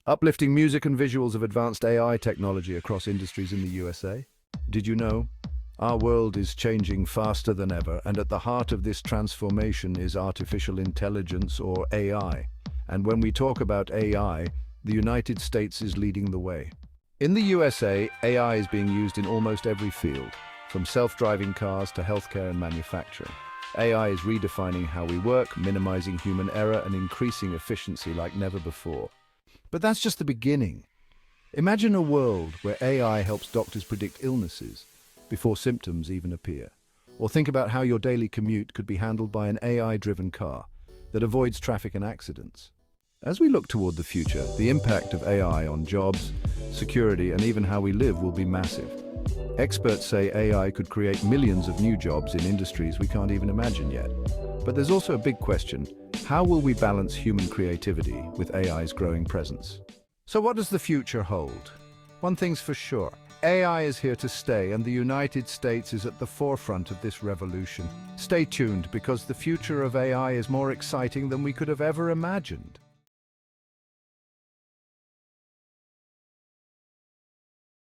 Uplifting music and visuals of advanced AI technology across industries in the USA. Did you know? Our world is changing faster than ever, and at the heart of this transformation is artificial intelligence, or AI. And when we talk about AI, the United States is leading the way. In the USA, AI is being used in almost every field, from self-driving cars to healthcare and manufacturing. AI is redefining how we work, minimizing human error and increasing efficiency like never before. But that's just the beginning. Imagine a world where AI helps doctors predict illnesses before symptoms even appear. Or think about how your daily commute could be handled by an AI-driven car that avoids traffic and accidents. As we look toward the future, the impact of AI on jobs, security, and even how we live will be massive. Experts say AI could create millions of new jobs in industries we can't even imagine yet. But there's also a big question: how will we balance human creativity with AI's growing presence? So what does the future hold? One thing's for sure: AI is here to stay, and the United States is at the forefront of this revolution. Stay tuned, because the future of AI is more exciting than we could have ever imagined.